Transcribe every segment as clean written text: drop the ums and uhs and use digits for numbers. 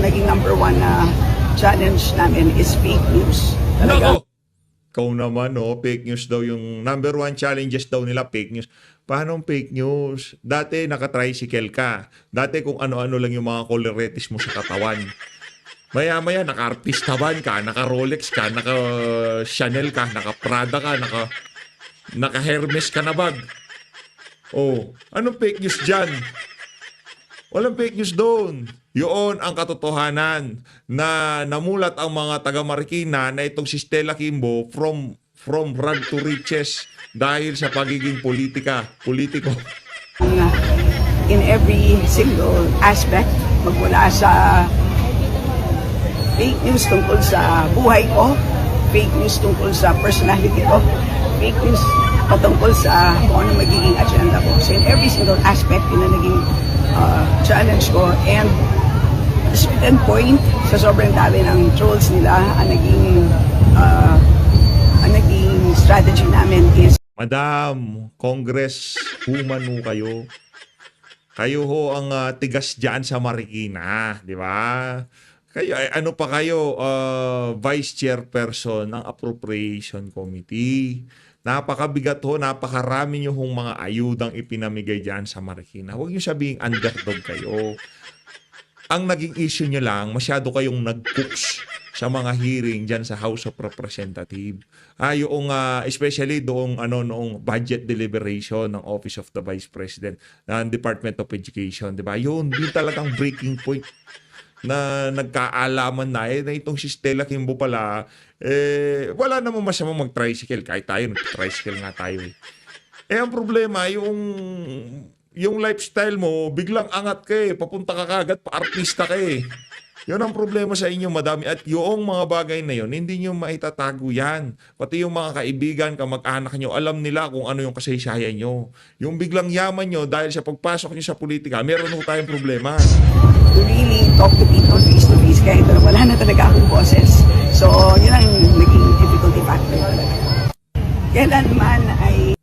naging number one na challenge namin is fake news. Talaga. Nako! Ikaw naman, no? Fake news daw yung number one challenges daw nila, fake news. Paano fake news? Dati naka-tricycle ka. Dati kung ano-ano lang yung mga coloretis mo sa katawan. Maya-maya, naka-artistaban ka, naka-Rolex ka, naka-Chanel ka, naka-Prada ka, naka-Hermes ka na bag. Oh, anong fake news dyan? Walang fake news doon. Yun ang katotohanan na namulat ang mga taga Marikina na itong si Stella Kimbo from rag to riches dahil sa pagiging politiko. In every single aspect, magmula sa fake news tungkol sa buhay ko, fake news tungkol sa personality ko, fake news patungkol sa kung ano magiging agenda ko. So in every single aspect, yun na naging challenge ko. And at a certain point, sa sobrang dami ng trolls nila, ang naging strategy namin is Madam, Congress woman ho kayo. Kayo ho ang tigas dyan sa Marikina, di ba? Kayo, ano pa kayo, Vice Chairperson ng Appropriation Committee. Napakabigat ho, napakarami nyo hong mga ayudang ipinamigay dyan sa Marikina. Huwag nyo sabihing underdog kayo. Ang naging issue nyo lang, masyado kayong nag-cooks sa mga hearing dyan sa House of Representatives. Yung, especially noong budget deliberation ng Office of the Vice President ng Department of Education. Diba? Yun talagang breaking point na nagkaalaman na itong si Stella Kimbo pala, wala namang masamang mag-tricycle. Kahit tayo, nag-tricycle nga tayo. Ang problema, yung lifestyle mo, biglang angat ka papunta ka kagad, pa-artista ka Yun ang problema sa inyo, madami. At yung mga bagay na yun, hindi nyo maitatago yan. Pati yung mga kaibigan, kamag-anak nyo, alam nila kung ano yung kasaysayan nyo. Yung biglang yaman nyo, dahil sa pagpasok nyo sa politika, meron ho tayong problema. to really talk to people face to face kahit wala na talaga akong boses. So, yun ang naging difficulty factor talaga. Kailanman ay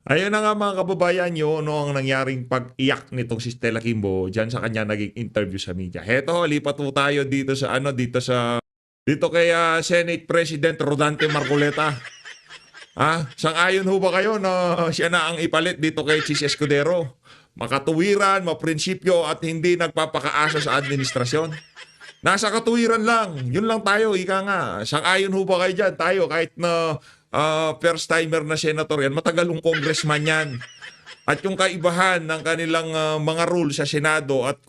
Ayun na nga mga kababayan nyo, ang nangyaring pag-iyak nitong si Stella Kimbo dyan sa kanya naging interview sa media. Heto, lipat po tayo dito kay Senate President Rodante Marcoleta. Sang-ayon ho ba kayo na siya na ang ipalit dito kay Chis Escudero? Makatuwiran, maprinsipyo at hindi nagpapakaasa sa administrasyon. Nasa katuwiran lang. Yun lang tayo, ika nga. Sang-ayon ho ba kayo dyan? Tayo kahit na first timer na senator yan, matagalong congressman yan. At yung kaibahan ng kanilang mga rules sa Senado at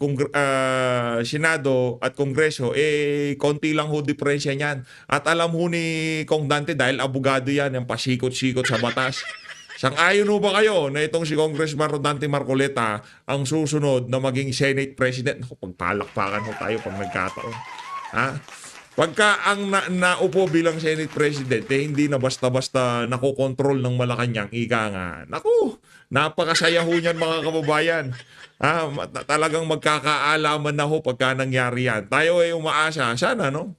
Kongreso, konti lang ho diferensya niyan. At alam ho ni Kong Dante dahil abogado yan, yung pasikot-sikot sa batas. Sang-ayon ho ba kayo na itong si Congressman Rodante Marcoleta ang susunod na maging Senate President? Pagpalakpakan ho tayo pag nagkataon. Pagka ang naupo bilang Senate President, hindi na basta-basta nakokontrol ng Malacanang, ika nga. Naku, napakasaya ho niyan mga kababayan. Talagang magkakaalaman na ho pagka nangyari yan. Tayo ay umaasa. Sana, no?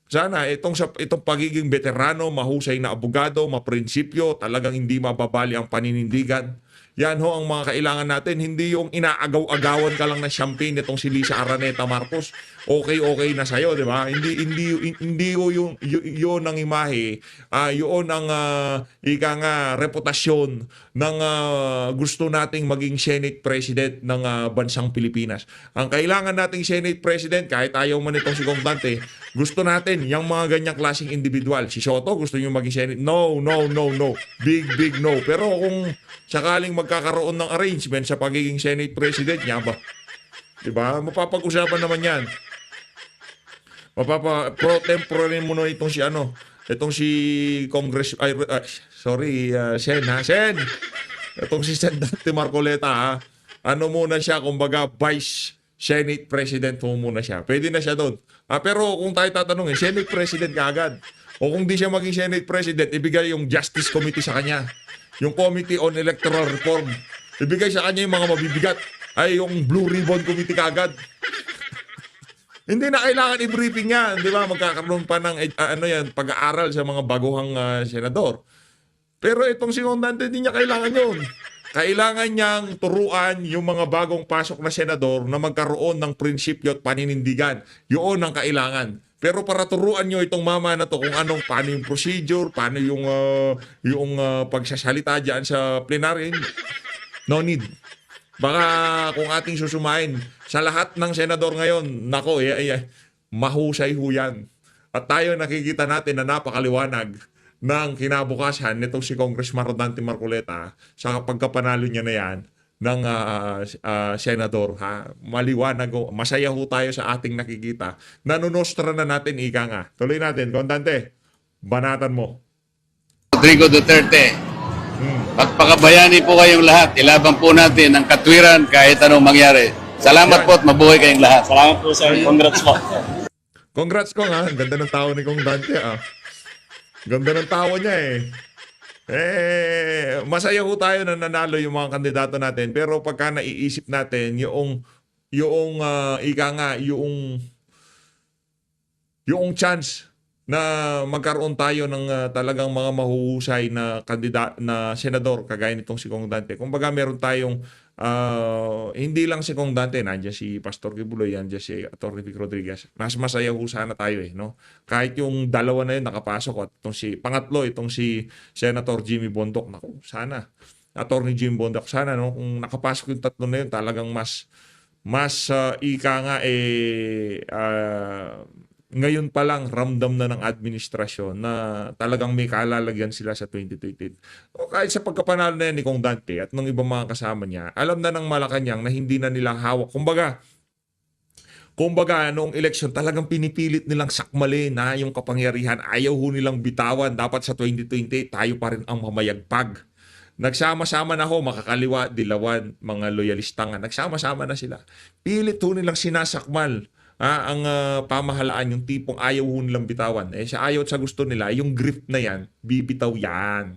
Sana itong pagiging veterano, mahusay na abogado, maprinsipyo, talagang hindi mababali ang paninindigan. Yan ho ang mga kailangan natin. Hindi yung inaagaw-agawan ka lang ng champagne itong si Lisa Araneta Marcos. Okay na sa'yo, di ba? Hindi yun ang imahe. Yun ang reputasyon ng gusto nating maging Senate President ng bansang Pilipinas. Ang kailangan nating Senate President, kahit ayaw man itong si Kong Dante, gusto natin yung mga ganyang klaseng individual. Si Soto, gusto nyo maging Senate? No. Big no. Pero kung sakaling magkakaroon ng arrangement sa pagiging Senate President niya ba? Diba? Mapapag-usapan naman yan. Pro tempore mo na itong si Congress, Sen. Itong si Sen Dante Marcoleta, ano muna siya, kumbaga, Vice Senate President mo muna siya. Pwede na siya doon. Pero kung tayo tatanungin, Senate President ka agad. O kung di siya maging Senate President, ibigay yung Justice Committee sa kanya. Yung Committee on Electoral Reform. Ibigay sa kanya yung mga mabibigat. Ay, yung Blue Ribbon Committee kagad. Hindi na kailangan i-briefing yan. Di ba? Magkakaroon pa ng pag-aaral sa mga baguhang senador. Pero itong si Kong Dante, hindi niya kailangan yun. kailangan niyang turuan yung mga bagong pasok na senador na magkaroon ng prinsipyo at paninindigan. Yun ang kailangan. Pero para turuan nyo itong mama na to kung paano yung procedure, paano yung pagsasalita dyan sa plenary, no need. Baka kung ating susumain sa lahat ng senador ngayon, nako, mahusay ho yan. At tayo nakikita natin na napakaliwanag ng kinabukasan nitong si Congressman Rodante Marcoleta sa pagkapanalo niya na yan ng senador. Maliwanag ho. Masaya ho tayo sa ating nakikita. Nanunostra na natin, ika nga. Tuloy natin. Kontante, banatan mo. Rodrigo Duterte. Pagpakabayani po kayong lahat. Ilaban po natin ang katwiran kahit anong mangyari. Salamat po at mabuhay kayong lahat. Salamat po, sir. Congrats po. Congrats ko nga. Ganda ng tao ni Kong Dante. Ganda ng tao niya masaya ho tayo na nanalo yung mga kandidato natin. Pero pagka naiisip natin yung chance na magkaroon tayo ng talagang mga mahuhusay na na senador kagaya nitong si Kong Dante. Kumbaga meron tayong hindi lang si Kong Dante, nandiyan si Pastor Kibuloy, nandiyan si Atty. Vic Rodriguez. Mas masaya ho sana tayo no? Kahit yung dalawa na yun nakapasok at pangatlo itong si Senator Jimmy Bondoc. Naku, sana. Atty. Jimmy Bondoc, sana no? Kung nakapasok yung tatlo na yun, talagang mas ika nga ngayon pa lang ramdam na ng administrasyon na talagang may kalalagyan sila sa 2028. O kahit sa pagkapanalo na yan ni Kong Dante at ng ibang mga kasama niya, alam na ng Malacanang na hindi na nilang hawak. Kumbaga, noong eleksyon talagang pinipilit nilang sakmalin na yung kapangyarihan. Ayaw ho nilang bitawan. Dapat sa 2028 tayo pa rin ang mamayagpag. Nagsama-sama na ho, makakaliwa, dilawan, mga loyalista nga. Nagsama-sama na sila. Pilit ho nilang sinasakmal ang pamahalaan, yung tipong ayaw ho nilang bitawan. Sa ayaw at sa gusto nila, yung grip na yan, bibitaw yan.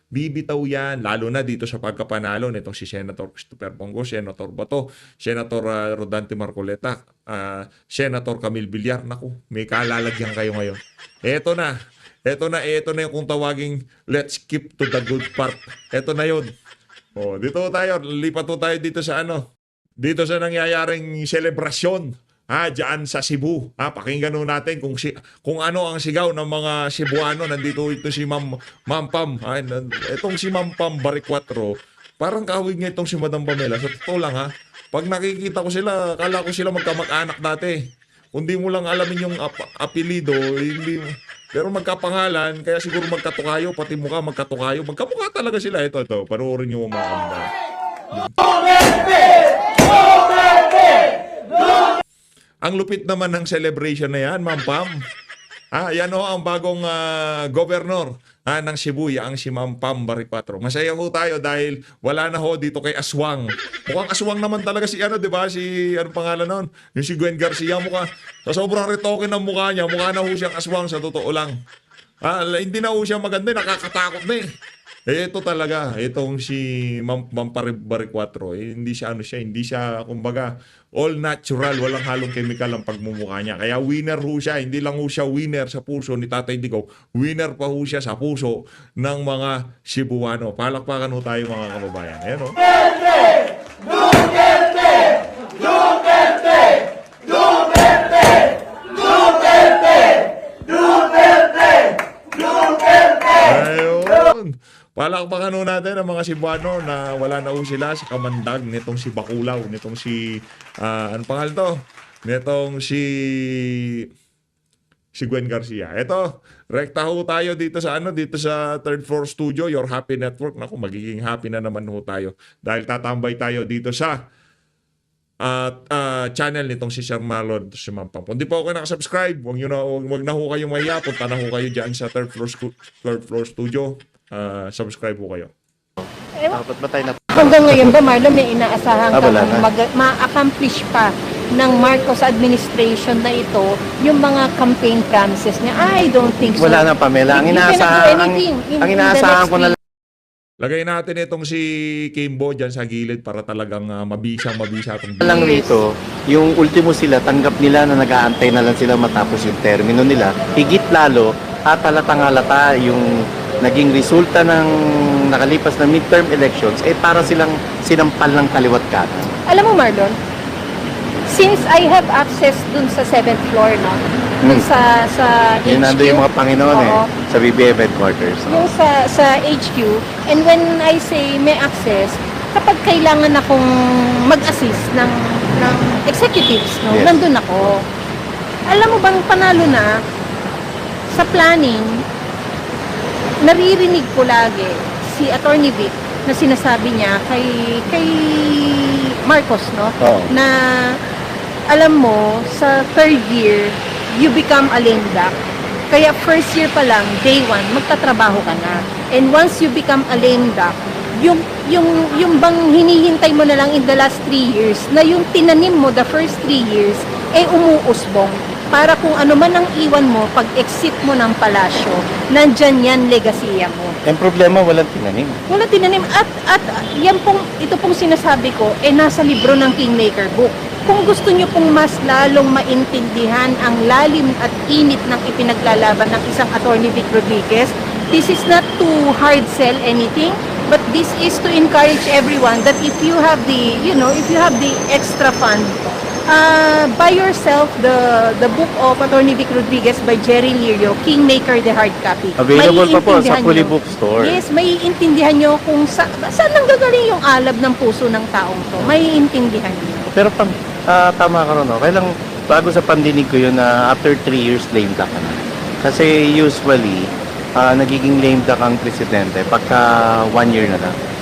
Bibitaw yan, lalo na dito sa pagkapanalo nitong si Senator Christopher Bongo, Senator Bato, Senator Rodante Marcoleta, Senator Camille Villar. Naku, may kalalagyan kayo ngayon. Ito na yung kung tawaging let's keep to the good part. Ito na yun. Dito tayo, lipat tayo dito sa dito sa nangyayaring selebrasyon. Diyan sa Cebu. Pakinggan natin kung ano ang sigaw ng mga Cebuano. Nandito ito si Ma'am Pam. Itong si Ma'am Pam Baricuatro, parang kahawig niya itong si Madam Pamela. Sa totoo lang pag nakikita ko sila, akala ko sila magkamag-anak dati. Kung di mo lang alamin yung apelido, hindi mo. Pero magkapangalan, kaya siguro magkatukayo, pati mukha magkatukayo. Magkamukha talaga sila. Ito. Panoorin niyo mga kanda. Ang lupit naman ng celebration na yan, Ma'am Pam. Yan ang bagong governor ng Cebu, ang si Ma'am Pam Baricuatro. Masaya ho tayo dahil wala na ho dito kay Aswang. Mukhang Aswang naman talaga si di ba? Si pangalan nun? Yung si Gwen Garcia mukha. Sa sobrang retoke ng mukha niya, mukha na ho siyang Aswang sa totoo lang. Hindi na ho siya maganda, nakakatakot na Ito talaga, itong si Ma'am Baricuatro, hindi siya kumbaga all natural, walang halong chemical ang pagmumukha niya. Kaya winner ho siya, hindi lang ho siya winner sa puso ni Tatay Digong, winner pa ho siya sa puso ng mga Cebuano. Palakpakan ho tayo mga kababayan. Ayan o. Duterte! Duterte! Duterte! Duterte! Duterte! Duterte! Duterte! Ayun. Palakpakan ho natin ang mga Cebuano na wala na ho sila sa kamandag nitong si Baculaw, nitong si ano pangalan to? Nitong si Gwen Garcia. Ito, rekta ho tayo dito sa third floor studio, Your Happy Network. Naku, magiging happy na naman ho tayo dahil tatambay tayo dito sa channel nitong si Sir Marlon si Ma'am Pam. Kung di pa ako nakasubscribe, wag na ho kayong mahiya, punta na ho kayo dyan sa third floor studio. Subscribe po kayo. Dapat ba tayo na... Hanggang ngayon ba, Marlon, may inaasahan kang ma-accomplish pa ng Marcos administration na ito yung mga campaign promises niya? I don't think so. Wala na, Pamela. Ang inaasahan ko na lang. Lagay natin itong si Kimbo dyan sa gilid para talagang mabisa itong Lang rito, yung ultimo sila, tanggap nila na nag-aantay na lang sila matapos yung termino nila. Higit lalo, at halata yung naging resulta ng nakalipas na midterm elections, para silang sinampal ng kaliwat kanan. Alam mo, Marlon, since I have access dun sa 7th floor, no? Dun sa Yun HQ. nandun yung mga Panginoon Oo. sa BBM headquarters. Yung sa HQ. And when I say may access, kapag kailangan akong mag-assist ng executives, no? Yes. Nandun ako. Alam mo bang panalo na sa planning, naririnig ko lagi si Attorney Vic na sinasabi niya kay Marcos, no? Oo. Na alam mo, sa third year, you become a lame duck. Kaya first year pa lang, day one, magtatrabaho ka na. And once you become a lame duck, yung bang hinihintay mo na lang in the last 3 years, na yung tinanim mo the first 3 years, umuusbong. Para kung ano man ang iwan mo, pag exit mo ng palasyo, nandyan yan legasiya mo. Ang problema, walang tinanim. Wala tinanim. At yan pong, ito pong sinasabi ko, nasa libro ng Kingmaker Book. Kung gusto nyo pong mas lalong maintindihan ang lalim at init ng ipinaglalaban ng isang Attorney Vic Rodriguez, this is not to hard sell anything, but this is to encourage everyone that if you have the, if you have the extra fund, buy yourself the book of Attorney Vic Rodriguez by Jerry Lirio, Kingmaker, the hard copy. Available pa po sa Maiintindihan Fully nyo. Bookstore. Yes, maiintindihan nyo kung saan nanggagaling yung alab ng puso ng taong to. Maiintindihan nyo. Pero tama ka ron, no? Kailang bago sa pandinig ko yun na after 3 years lame duck ka na. Kasi usually, nagiging lame duck ang presidente pagka 1 year na lang.